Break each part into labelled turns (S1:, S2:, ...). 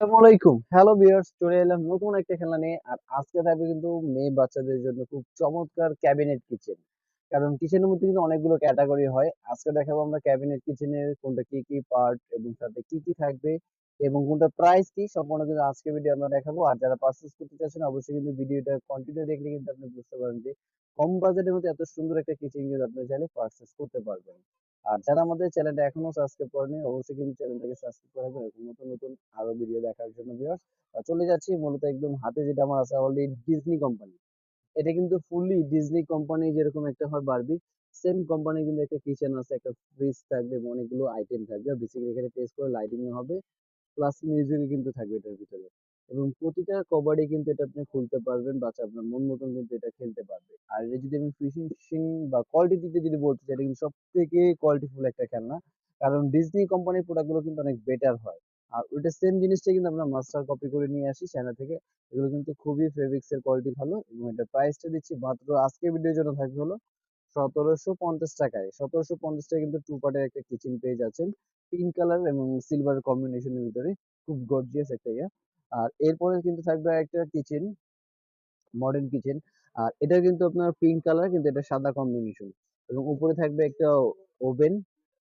S1: আসসালামু আলাইকুম। Hello viewers, চলে এলাম নতুন একটা খেলনা নিয়ে। আর আজকে থাকবে কিন্তু মেয়ে বাচ্চাদের জন্য খুব চমৎকার ক্যাবিনেট কিচেন। কারণ কিচেনের মধ্যে কিন্তু অনেকগুলো ক্যাটাগরি হয়। আজকে দেখাবো আমরা ক্যাবিনেট কিচেনের কোনটা কি কি পার্ট এবং সাথে কি কি থাকবে এবং কোনটা প্রাইস কি সম্পূর্ণ কিন্তু আজকে ভিডিও আমরা দেখাবো। আর যারা পারচেজ করতে চাচ্ছেন অবশ্যই কিন্তু ভিডিওটা কন্টিনিউ দেখলে কিন্তু আপনি বুঝতে পারবেন যে কম বাজেটের মধ্যে এত সুন্দর একটা কিচেন কিন্তু আপনি চাইলে পারচেজ করতে পারবেন। আর যারা আমাদের চ্যানেলটা এখনো সাবস্ক্রাইব করেনি অবশ্যই কিন্তু চ্যানেলটাকে সাবস্ক্রাইব করে রাখবেন এরকম নতুন নতুন আরো ভিডিও দেখার জন্য ভিউয়ার্স। চলে যাচ্ছি মূলত একদম হাতে যেটা আমার আছে অলরেডি ডিজনি কোম্পানি। এটা কিন্তু ফুললি ডিজনি কোম্পানি যেরকম একটা হয় বারবি, সেম কোম্পানি কিন্তু একটা কিচেন আছে, একটা ফ্রিজ থাকবে এবং অনেকগুলো আইটেম থাকবে। বেসিক্যালি এখানে টেস্ট করে লাইটিং হবে, প্লাস মিউজিকও কিন্তু থাকবে এটার ভিতরে। এবং প্রতিটা কবার্ডে কিন্তু এটা আপনি খুলতে পারবেন, বাচ্চা আপনার মন মতন কিন্তু এটা খেলতে পারবে। আর এটা যদি আমি ফিনিশিং বা কোয়ালিটির দিক দিয়ে যদি বলতে চাই, এটা কিন্তু সব থেকে কোয়ালিটিফুল একটা খেলনা। কারণ ডিজনি কোম্পানির প্রোডাক্টগুলো কিন্তু অনেক বেটার হয়। আর ওইটা সেম জিনিসটা কিন্তু আমরা মাস্টার কপি করে নিয়ে আসি চায়না থেকে। এগুলো কিন্তু খুবই ফেব্রিক্স এর কোয়ালিটি ভালো এবং এটা প্রাইসটা দিচ্ছি মাত্র আজকে ভিডিওর জন্য থাকবে হলো 1750 টাকায়। 1750 টাকায় কিন্তু টু পার্টের একটা কিচেন পেয়ে যাচ্ছেন, পিঙ্ক কালার এবং সিলভার কম্বিনেশনের ভিতরে। খুব গর্জিয়াস একটা ইয়া। আর এরপরে কিন্তু থাকবে একটা কিচেন, মডার্ন কিচেন। আর এটা কিন্তু আপনার পিঙ্ক কালার, কিন্তু এটা সাদা কম্বিনেশন। এবং উপরে থাকবে একটা ওভেন,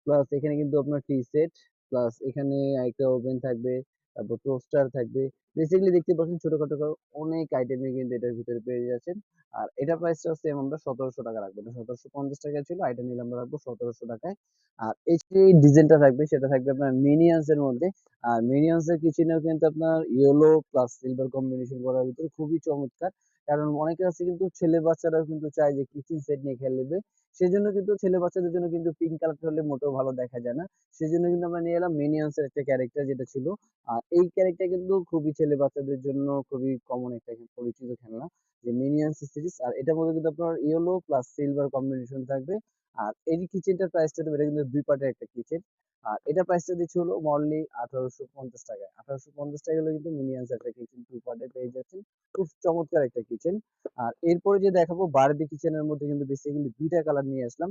S1: প্লাস এখানে কিন্তু আপনার টি সেট, প্লাস এখানে একটা ওভেন থাকবে, তারপর টোস্টার থাকবে। বেসিক্যালি দেখতে পাচ্ছেন ছোটখাটো অনেক আইটেমই কিন্তু এটার ভিতরে পেয়ে যাচ্ছেন। আর এটা প্রাইসটা সেম আমরা 1700 টাকা রাখবো। এটা 1750 টাকায় ছিল, এটা নিলে আমরা রাখবো 1700 টাকায়। আর এই যে ডিজাইনটা থাকবে সেটা থাকবে আপনার মিনিয়ান্স এর মধ্যে। আর মিনিয়ান্স এর কিচেনেও কিন্তু আপনার ইয়েলো প্লাস সিলভার কম্বিনেশন করার ভিতরে খুবই চমৎকার। কারণ অনেকে আছে কিন্তু ছেলে বাচ্চারাও কিন্তু চায় যে কিচেন সেট নিয়ে খেলবে, সেজন্য কিন্তু ছেলে বাচ্চাদের জন্য কিন্তু পিঙ্ক কালারটা হলে মোটেও ভালো দেখা যায় না। সেজন্য কিন্তু আমরা নিয়ে এলাম মিনিয়ন্স এর একটা ক্যারেক্টার যেটা ছিল। আর এই ক্যারেক্টার কিন্তু খুবই ছেলে বাচ্চাদের জন্য খুবই কমন একটা পরিচিত খেলনা, যে মিনিয়ন্স সিরিজ। আর এটার মধ্যে কিন্তু আপনার ইয়েলো প্লাস সিলভার কম্বিনেশন থাকবে। আর এই কিচেনটার প্রাইসটা দেবে, এটা কিন্তু দুই পার্টের একটা কিচেন। আর এটা প্রাইসটা দিচ্ছি হলো অনলি 1850 টাকায়। 1850 টাকা হলে কিন্তু মিনিয়ন্স একটা কিচেন টু পার্টে পেয়ে যাচ্ছেন। খুব চমৎকার একটা কিচেন। আর এরপরে যে দেখাবো বারবি কিচেনের মধ্যে কিন্তু বেসিক্যালি দুইটা কালার নিয়ে আসলাম।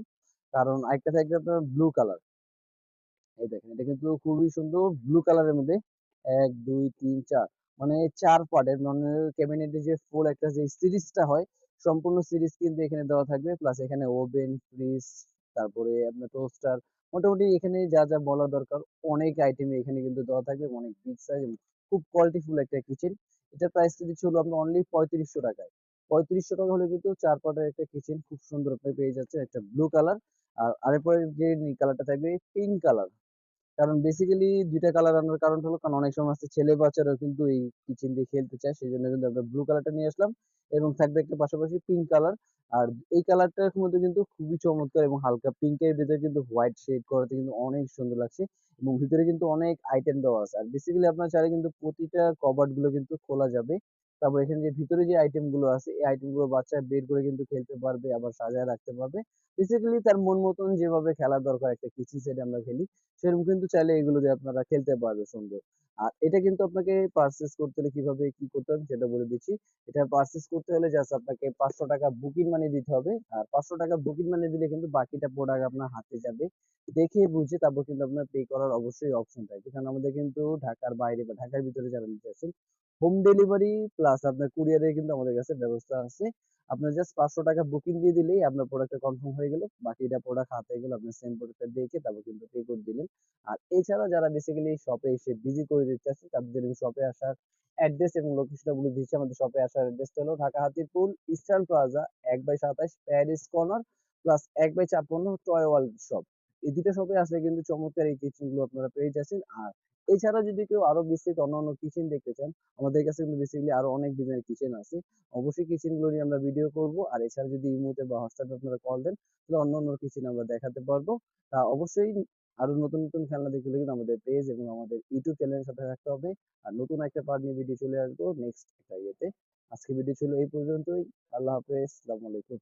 S1: কারণ একটা থাকবে আপনার ব্লু কালার, এই দেখেন এটা কিন্তু খুবই সুন্দর ব্লু কালারের মধ্যে। এক দুই তিন চার, মানে চার পার্টের মানে ক্যাবিনেটের যে ফুল একটা যে সিরিজটা হয়, সম্পূর্ণ সিরিজ কিন্তু এখানে দেওয়া থাকবে। প্লাস এখানে ওভেন, ফ্রিজ, তারপরে আপনার টোস্টার, মোটামুটি এখানে যা যা বলা দরকার অনেক আইটেম এখানে কিন্তু দেওয়া থাকবে। অনেক বিগ সাইজ, খুব কোয়ালিটিফুল একটা কিচেন। এটার প্রাইসটা দিচ্ছি হলো আপনার অনলি 3500 টাকায়। 3500 টাকা হলে কিন্তু চার পার্টের একটা কিচেন খুব সুন্দর আপনি পেয়ে যাচ্ছে, একটা ব্লু কালার। আর আরেকপরে যে কালারটা থাকবে পিঙ্ক কালার। কারণ বেসিক্যালি ২ টা কালার আনার কারণটা হলো, কারণ অনেক সময় আছে ছেলে বাচ্চারাও কিন্তু এই কিচেন দিয়ে খেলতে চায়। সেজন্য কিন্তু আমরা ব্লু কালারটা নিয়ে আসলাম এবং থাকবে একটা পাশাপাশি পিঙ্ক কালার। আর এই কালারটার মধ্যে কিন্তু খুবই চমৎকার এবং হালকা পিঙ্কের ভেতরে কিন্তু হোয়াইট শেড করাতে কিন্তু অনেক সুন্দর লাগছে। এবং ভিতরে কিন্তু অনেক আইটেম দেওয়া আছে। আর বেসিক্যালি আপনারা চাইলে কিন্তু প্রতিটা কবার্ড গুলো কিন্তু খোলা যাবে। তারপর এখানে যে ভিতরে যে আইটেম গুলো আছে, এই আইটেম গুলো বাচ্চা বের করে কিন্তু খেলতে পারবে, আবার সাজায় রাখতে পারবে। বেসিক্যালি তার মন মতন যেভাবে খেলার দরকার একটা কিচেন সেট আমরা খেলি, সেরকম কিন্তু চাইলে এগুলো দিয়ে আপনারা খেলতে পারবে সুন্দর। আর এটা কিন্তু আপনাকে পারচেজ করতে হলে কিভাবে কি করতে হবে সেটা বলে দিচ্ছি। এটা পারচেজ করতে হলে জাস্ট আপনাকে ৫০০ টাকা বুকিং মানি দিতে হবে। আর ৫০০ টাকা বুকিং মানি দিলে কিন্তু বাকিটা প্রোডাক্ট আপনার হাতে যাবে। দেখে বুঝে তারপর কিন্তু আপনার পে করার অবশ্যই অপশন থাকবে। কারণ আমাদের কিন্তু ঢাকার বাইরে বা ঢাকার ভিতরে যারা নিতে আসেন, হোম ডেলিভারি প্লাস আপনার কুরিয়ারের কিন্তু আমাদের কাছে ব্যবস্থা আছে। আপনার জাস্ট ৫০০ টাকা বুকিং দিয়ে দিলেই আপনার প্রোডাক্টটা কনফার্ম হয়ে গেল। বাকিটা প্রোডাক্ট হাতে গেলে আপনি সেম প্রোডাক্টটা দেখে তারপর কিন্তু পে করে দিলেন। আর এছাড়া যারা বেসিক্যালি শপে এসে ভিজিট করে দিতে চাচ্ছেন, তাদের জন্য শপে আসার অ্যাড্রেস এবং লোকেশনটা বলে দিচ্ছি। আমাদের শপে আসার অ্যাড্রেসটা হলো ঢাকা হাতিরপুল ইস্টার্ন প্লাজা ১/২৭ প্যারিস কর্নার প্লাস ১/৫৬ টয় ওয়ার্ল্ড শপ। এই দুইটা শপে আসলে কিন্তু চমৎকার এই কিচেন গুলো আপনারা পেয়ে যাচ্ছেন। আর এছাড়া যদি কেউ আরো বিস্তৃত অন্যান্য কিচেন দেখতে চান, আমাদের কাছে কিন্তু বেসিক্যালি আরো অনেক ডিজাইনের কিচেন আছে। অবশ্যই কিচেন গুলো নিয়ে আমরা ভিডিও করব। আর এছাড়া যদি ইমোতে বা হোয়াটসঅ্যাপে আপনারা কল দেন, তাহলে অন্য কিচেন আমরা দেখাতে পারবো। অবশ্যই আরো নতুন নতুন খেলনা দেখতে হলে কিন্তু আমাদের পেজ এবং আমাদের ইউটিউব চ্যানেলের সাথে থাকতে হবে। আর নতুন একটা পার্ট নিয়ে ভিডিও চলে আসবো নেক্সট একটা ইয়েতে। আজকে ভিডিও ছিল এই পর্যন্তই। আল্লাহ হাফেজ, আসসালামু আলাইকুম।